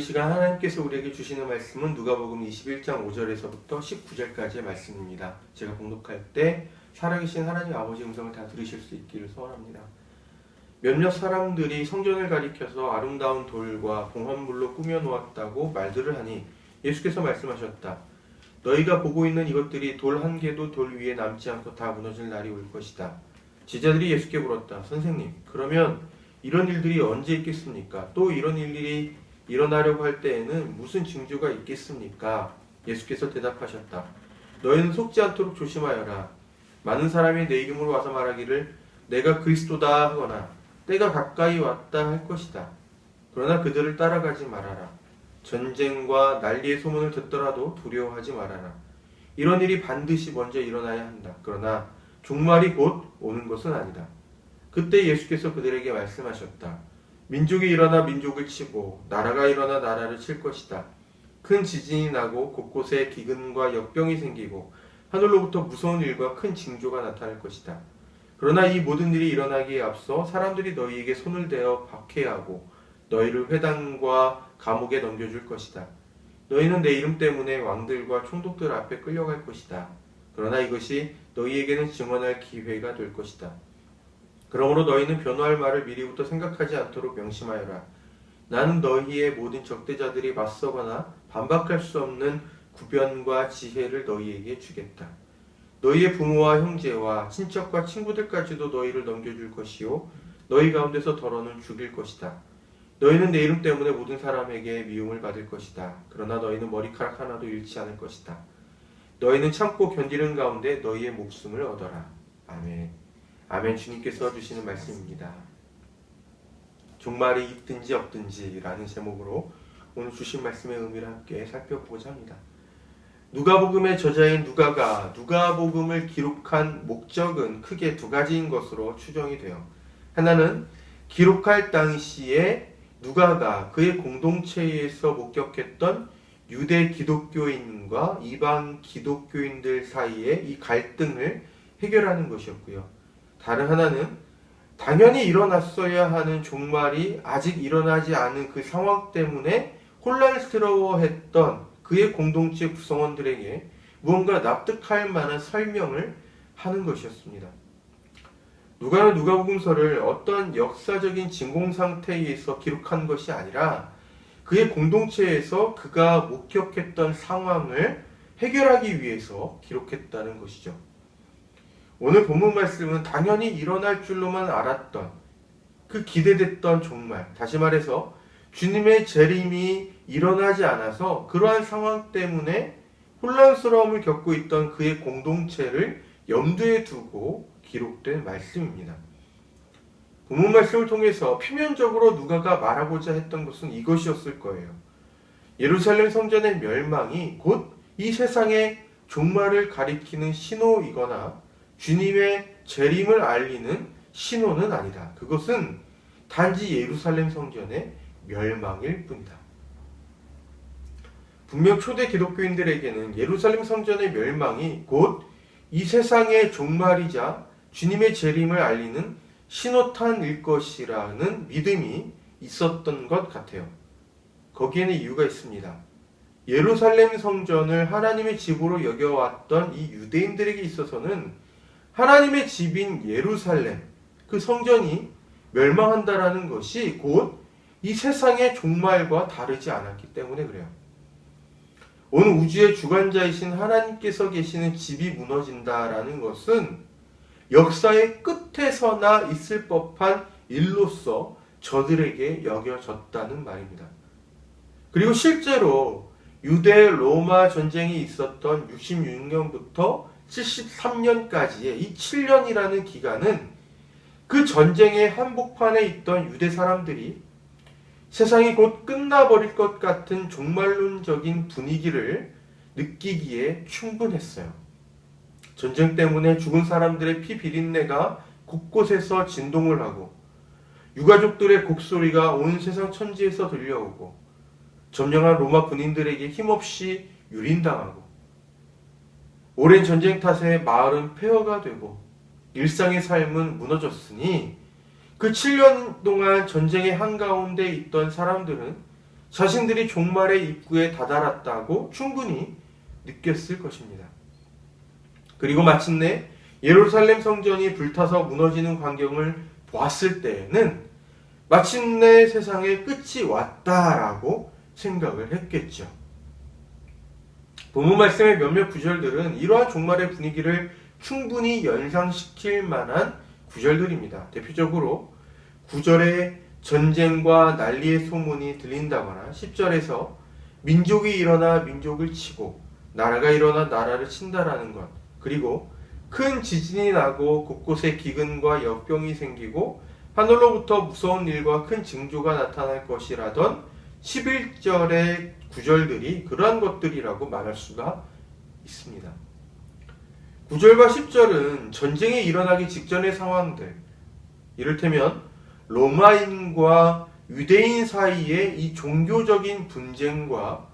이 시간 하나님께서 우리에게 주시는 말씀은 누가복음 21장 5절에서부터 19절까지의 말씀입니다. 제가 봉독할 때 살아계신 하나님 아버지 음성을 다 들으실 수 있기를 소원합니다. 몇몇 사람들이 성전을 가리켜서 아름다운 돌과 봉헌물로 꾸며놓았다고 말들을 하니 예수께서 말씀하셨다. 너희가 보고 있는 이것들이 돌 한 개도 돌 위에 남지 않고 다 무너질 날이 올 것이다. 제자들이 예수께 물었다. 선생님, 그러면 이런 일들이 언제 있겠습니까? 또 이런 일들이 일어나려고 할 때에는 무슨 징조가 있겠습니까? 예수께서 대답하셨다. 너희는 속지 않도록 조심하여라. 많은 사람이 내 이름으로 와서 말하기를 내가 그리스도다 하거나 때가 가까이 왔다 할 것이다. 그러나 그들을 따라가지 말아라. 전쟁과 난리의 소문을 듣더라도 두려워하지 말아라. 이런 일이 반드시 먼저 일어나야 한다. 그러나 종말이 곧 오는 것은 아니다. 그때 예수께서 그들에게 말씀하셨다. 민족이 일어나 민족을 치고 나라가 일어나 나라를 칠 것이다. 큰 지진이 나고 곳곳에 기근과 역병이 생기고 하늘로부터 무서운 일과 큰 징조가 나타날 것이다. 그러나 이 모든 일이 일어나기에 앞서 사람들이 너희에게 손을 대어 박해하고 너희를 회당과 감옥에 넘겨줄 것이다. 너희는 내 이름 때문에 왕들과 총독들 앞에 끌려갈 것이다. 그러나 이것이 너희에게는 증언할 기회가 될 것이다. 그러므로 너희는 변호할 말을 미리부터 생각하지 않도록 명심하여라. 나는 너희의 모든 적대자들이 맞서거나 반박할 수 없는 구변과 지혜를 너희에게 주겠다. 너희의 부모와 형제와 친척과 친구들까지도 너희를 넘겨줄 것이요 너희 가운데서 더러는 죽일 것이다. 너희는 내 이름 때문에 모든 사람에게 미움을 받을 것이다. 그러나 너희는 머리카락 하나도 잃지 않을 것이다. 너희는 참고 견디는 가운데 너희의 목숨을 얻어라. 아멘. 아멘. 주님께서 주시는 말씀입니다. 종말이 있든지 없든지 라는 제목으로 오늘 주신 말씀의 의미를 함께 살펴보고자 합니다. 누가복음의 저자인 누가가 누가복음을 기록한 목적은 크게 두 가지인 것으로 추정이 돼요. 하나는 기록할 당시에 누가가 그의 공동체에서 목격했던 유대 기독교인과 이방 기독교인들 사이의 이 갈등을 해결하는 것이었고요. 다른 하나는 당연히 일어났어야 하는 종말이 아직 일어나지 않은 그 상황 때문에 혼란스러워했던 그의 공동체 구성원들에게 무언가 납득할 만한 설명을 하는 것이었습니다. 누가는 누가복음서를 어떤 역사적인 진공 상태에서 기록한 것이 아니라 그의 공동체에서 그가 목격했던 상황을 해결하기 위해서 기록했다는 것이죠. 오늘 본문 말씀은 당연히 일어날 줄로만 알았던 그 기대됐던 종말, 다시 말해서 주님의 재림이 일어나지 않아서 그러한 상황 때문에 혼란스러움을 겪고 있던 그의 공동체를 염두에 두고 기록된 말씀입니다. 본문 말씀을 통해서 표면적으로 누가가 말하고자 했던 것은 이것이었을 거예요. 예루살렘 성전의 멸망이 곧 이 세상의 종말을 가리키는 신호이거나 주님의 재림을 알리는 신호는 아니다. 그것은 단지 예루살렘 성전의 멸망일 뿐이다. 분명 초대 기독교인들에게는 예루살렘 성전의 멸망이 곧 이 세상의 종말이자 주님의 재림을 알리는 신호탄일 것이라는 믿음이 있었던 것 같아요. 거기에는 이유가 있습니다. 예루살렘 성전을 하나님의 집으로 여겨왔던 이 유대인들에게 있어서는 하나님의 집인 예루살렘, 그 성전이 멸망한다라는 것이 곧 이 세상의 종말과 다르지 않았기 때문에 그래요. 온 우주의 주관자이신 하나님께서 계시는 집이 무너진다라는 것은 역사의 끝에서나 있을 법한 일로서 저들에게 여겨졌다는 말입니다. 그리고 실제로 유대 로마 전쟁이 있었던 66년부터 73년까지의 이 7년이라는 기간은 그 전쟁의 한복판에 있던 유대 사람들이 세상이 곧 끝나버릴 것 같은 종말론적인 분위기를 느끼기에 충분했어요. 전쟁 때문에 죽은 사람들의 피 비린내가 곳곳에서 진동을 하고 유가족들의 곡소리가 온 세상 천지에서 들려오고 점령한 로마 군인들에게 힘없이 유린당하고 오랜 전쟁 탓에 마을은 폐허가 되고 일상의 삶은 무너졌으니 그 7년 동안 전쟁의 한가운데 있던 사람들은 자신들이 종말의 입구에 다다랐다고 충분히 느꼈을 것입니다. 그리고 마침내 예루살렘 성전이 불타서 무너지는 광경을 보았을 때에는 마침내 세상의 끝이 왔다라고 생각을 했겠죠. 본문 말씀의 몇몇 구절들은 이러한 종말의 분위기를 충분히 연상시킬 만한 구절들입니다. 대표적으로 9절에 전쟁과 난리의 소문이 들린다거나 10절에서 민족이 일어나 민족을 치고 나라가 일어나 나라를 친다라는 것, 그리고 큰 지진이 나고 곳곳에 기근과 역병이 생기고 하늘로부터 무서운 일과 큰 징조가 나타날 것이라던 11절의 구절들이 그러한 것들이라고 말할 수가 있습니다. 9절과 10절은 전쟁이 일어나기 직전의 상황들, 이를테면 로마인과 유대인 사이의 이 종교적인 분쟁과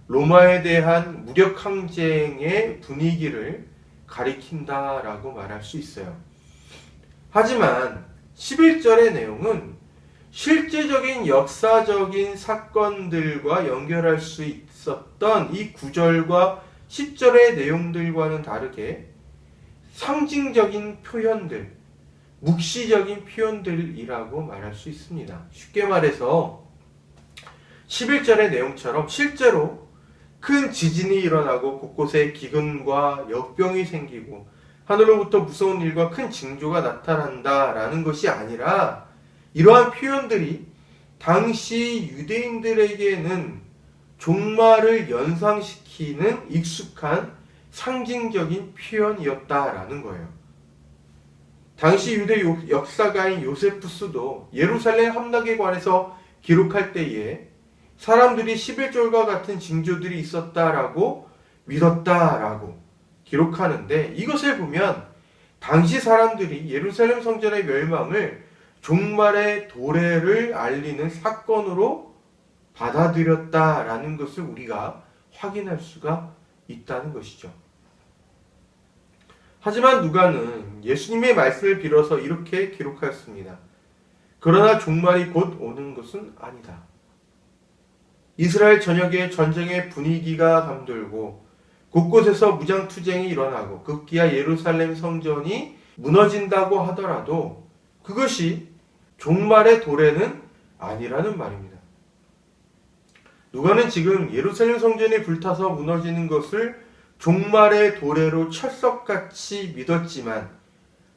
로마에 대한 무력 항쟁의 분위기를 가리킨다라고 말할 수 있어요. 하지만 11절의 내용은 실제적인 역사적인 사건들과 연결할 수 있었던 이 9절과 10절의 내용들과는 다르게 상징적인 표현들, 묵시적인 표현들이라고 말할 수 있습니다. 쉽게 말해서 11절의 내용처럼 실제로 큰 지진이 일어나고 곳곳에 기근과 역병이 생기고 하늘로부터 무서운 일과 큰 징조가 나타난다라는 것이 아니라 이러한 표현들이 당시 유대인들에게는 종말을 연상시키는 익숙한 상징적인 표현이었다라는 거예요. 당시 유대 역사가인 요세푸스도 예루살렘 함락에 관해서 기록할 때에 사람들이 11절과 같은 징조들이 있었다라고 믿었다라고 기록하는데, 이것을 보면 당시 사람들이 예루살렘 성전의 멸망을 종말의 도래를 알리는 사건으로 받아들였다라는 것을 우리가 확인할 수가 있다는 것이죠. 하지만 누가는 예수님의 말씀을 빌어서 이렇게 기록하였습니다. 그러나 종말이 곧 오는 것은 아니다. 이스라엘 전역에 전쟁의 분위기가 감돌고 곳곳에서 무장투쟁이 일어나고 급기야 예루살렘 성전이 무너진다고 하더라도 그것이 종말의 도래는 아니라는 말입니다. 누가는 지금 예루살렘 성전이 불타서 무너지는 것을 종말의 도래로 철석같이 믿었지만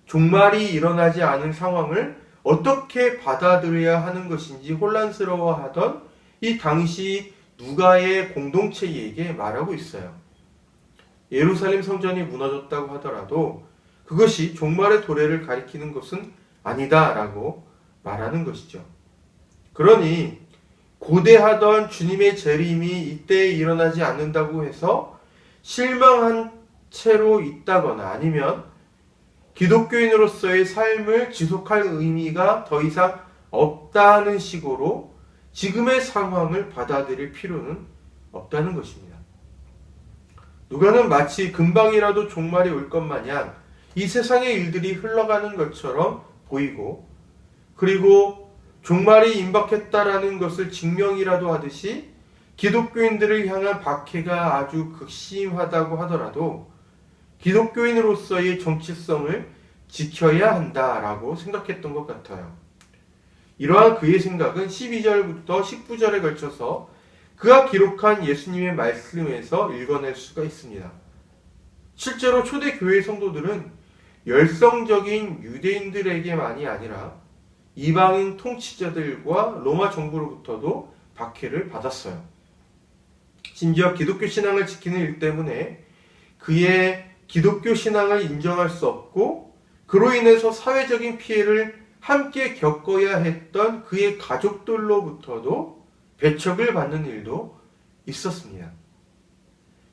종말이 일어나지 않은 상황을 어떻게 받아들여야 하는 것인지 혼란스러워하던 이 당시 누가의 공동체에게 말하고 있어요. 예루살렘 성전이 무너졌다고 하더라도 그것이 종말의 도래를 가리키는 것은 아니다라고 말하는 것이죠. 그러니 고대하던 주님의 재림이 이때에 일어나지 않는다고 해서 실망한 채로 있다거나 아니면 기독교인으로서의 삶을 지속할 의미가 더 이상 없다는 식으로 지금의 상황을 받아들일 필요는 없다는 것입니다. 누가는 마치 금방이라도 종말이 올 것 마냥 이 세상의 일들이 흘러가는 것처럼 보이고, 그리고 종말이 임박했다라는 것을 증명이라도 하듯이 기독교인들을 향한 박해가 아주 극심하다고 하더라도 기독교인으로서의 정체성을 지켜야 한다라고 생각했던 것 같아요. 이러한 그의 생각은 12절부터 19절에 걸쳐서 그가 기록한 예수님의 말씀에서 읽어낼 수가 있습니다. 실제로 초대교회 성도들은 열성적인 유대인들에게만이 아니라 이방인 통치자들과 로마 정부로부터도 박해를 받았어요. 심지어 기독교 신앙을 지키는 일 때문에 그의 기독교 신앙을 인정할 수 없고 그로 인해서 사회적인 피해를 함께 겪어야 했던 그의 가족들로부터도 배척을 받는 일도 있었습니다.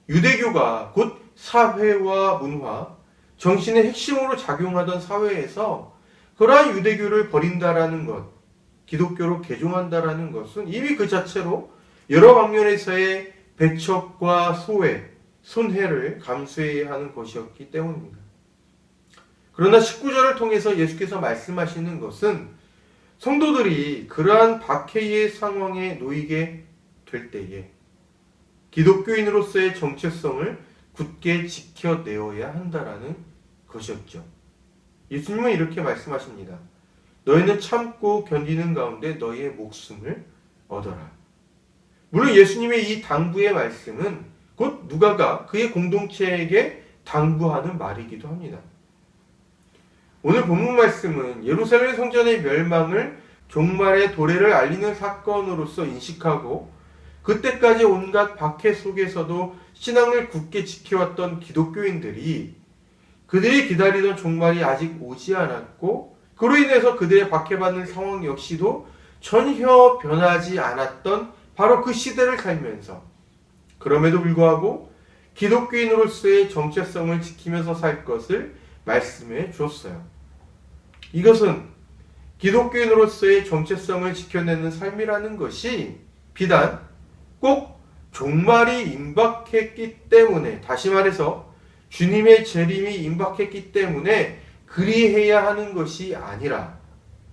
유대교가 곧 사회와 문화, 정신의 핵심으로 작용하던 사회에서 그러한 유대교를 버린다라는 것, 기독교로 개종한다라는 것은 이미 그 자체로 여러 방면에서의 배척과 소외, 손해를 감수해야 하는 것이었기 때문입니다. 그러나 19절을 통해서 예수께서 말씀하시는 것은 성도들이 그러한 박해의 상황에 놓이게 될 때에 기독교인으로서의 정체성을 굳게 지켜내어야 한다라는 것이었죠. 예수님은 이렇게 말씀하십니다. 너희는 참고 견디는 가운데 너희의 목숨을 얻어라. 물론 예수님의 이 당부의 말씀은 곧 누가가 그의 공동체에게 당부하는 말이기도 합니다. 오늘 본문 말씀은 예루살렘 성전의 멸망을 종말의 도래를 알리는 사건으로서 인식하고 그때까지 온갖 박해 속에서도 신앙을 굳게 지켜왔던 기독교인들이 그들이 기다리던 종말이 아직 오지 않았고 그로 인해서 그들의 박해받는 상황 역시도 전혀 변하지 않았던 바로 그 시대를 살면서 그럼에도 불구하고 기독교인으로서의 정체성을 지키면서 살 것을 말씀해 주었어요. 이것은 기독교인으로서의 정체성을 지켜내는 삶이라는 것이 비단 꼭 종말이 임박했기 때문에, 다시 말해서 주님의 재림이 임박했기 때문에 그리해야 하는 것이 아니라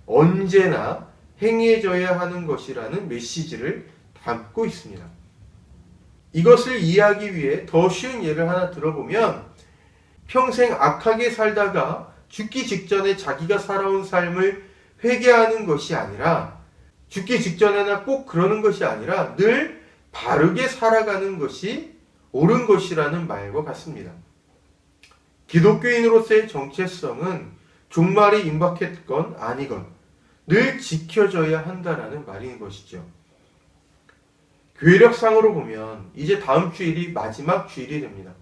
언제나 행해져야 하는 것이라는 메시지를 담고 있습니다. 이것을 이해하기 위해 더 쉬운 예를 하나 들어보면 평생 악하게 살다가 죽기 직전에 자기가 살아온 삶을 회개하는 것이 아니라 죽기 직전에나 꼭 그러는 것이 아니라 늘 바르게 살아가는 것이 옳은 것이라는 말과 같습니다. 기독교인으로서의 정체성은 종말이 임박했건 아니건 늘 지켜져야 한다라는 말인 것이죠. 교회력상으로 보면 이제 다음 주일이 마지막 주일이 됩니다.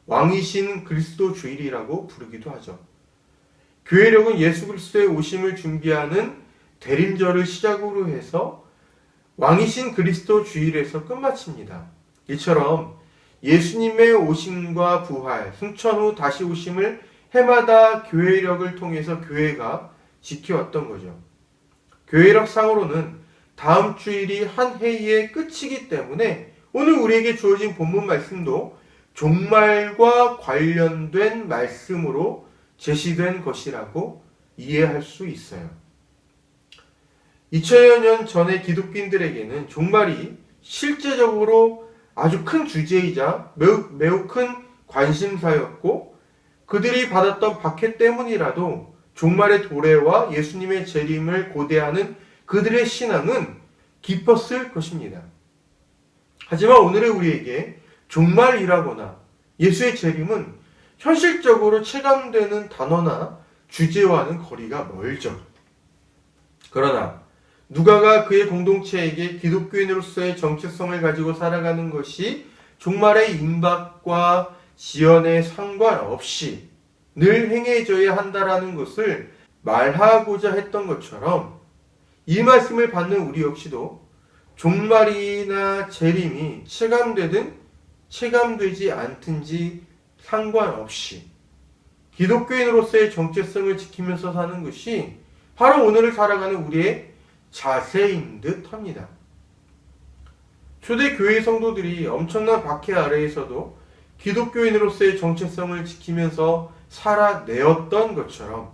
왕이신 그리스도 주일이라고 부르기도 하죠. 교회력은 예수 그리스도의 오심을 준비하는 대림절을 시작으로 해서 왕이신 그리스도 주일에서 끝마칩니다. 이처럼 예수님의 오심과 부활, 승천 후 다시 오심을 해마다 교회력을 통해서 교회가 지켜왔던 거죠. 교회력상으로는 다음 주일이 한 해의 끝이기 때문에 오늘 우리에게 주어진 본문 말씀도 종말과 관련된 말씀으로 제시된 것이라고 이해할 수 있어요. 2000여 년 전의 기독교인들에게는 종말이 실제적으로 아주 큰 주제이자 매우 큰 관심사였고 그들이 받았던 박해 때문이라도 종말의 도래와 예수님의 재림을 고대하는 그들의 신앙은 깊었을 것입니다. 하지만 오늘의 우리에게 종말이라거나 예수의 재림은 현실적으로 체감되는 단어나 주제와는 거리가 멀죠. 그러나 누가가 그의 공동체에게 기독교인으로서의 정체성을 가지고 살아가는 것이 종말의 임박과 지연에 상관없이 늘 행해져야 한다라는 것을 말하고자 했던 것처럼 이 말씀을 받는 우리 역시도 종말이나 재림이 체감되든 체감되지 않든지 상관없이 기독교인으로서의 정체성을 지키면서 사는 것이 바로 오늘을 살아가는 우리의 자세인 듯 합니다. 초대 교회 성도들이 엄청난 박해 아래에서도 기독교인으로서의 정체성을 지키면서 살아내었던 것처럼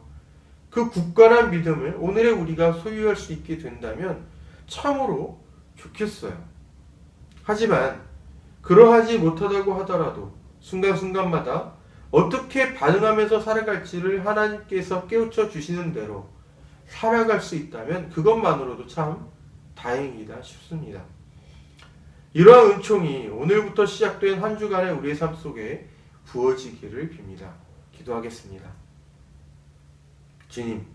그 굳건한 믿음을 오늘의 우리가 소유할 수 있게 된다면 참으로 좋겠어요. 하지만 그러하지 못하다고 하더라도 순간순간마다 어떻게 반응하면서 살아갈지를 하나님께서 깨우쳐 주시는 대로 살아갈 수 있다면 그것만으로도 참 다행이다 싶습니다. 이러한 은총이 오늘부터 시작된 한 주간의 우리의 삶 속에 부어지기를 빕니다. 기도하겠습니다. 주님,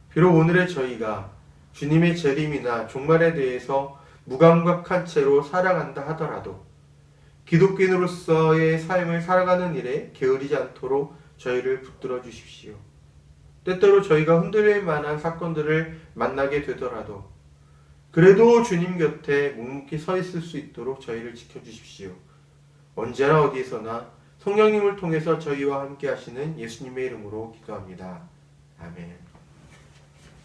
비록 오늘의 저희가 주님의 재림이나 종말에 대해서 무감각한 채로 살아간다 하더라도 기독교인으로서의 삶을 살아가는 일에 게으르지 않도록 저희를 붙들어 주십시오. 때때로 저희가 흔들릴 만한 사건들을 만나게 되더라도 그래도 주님 곁에 묵묵히 서 있을 수 있도록 저희를 지켜주십시오. 언제나 어디에서나 성령님을 통해서 저희와 함께 하시는 예수님의 이름으로 기도합니다. 아멘.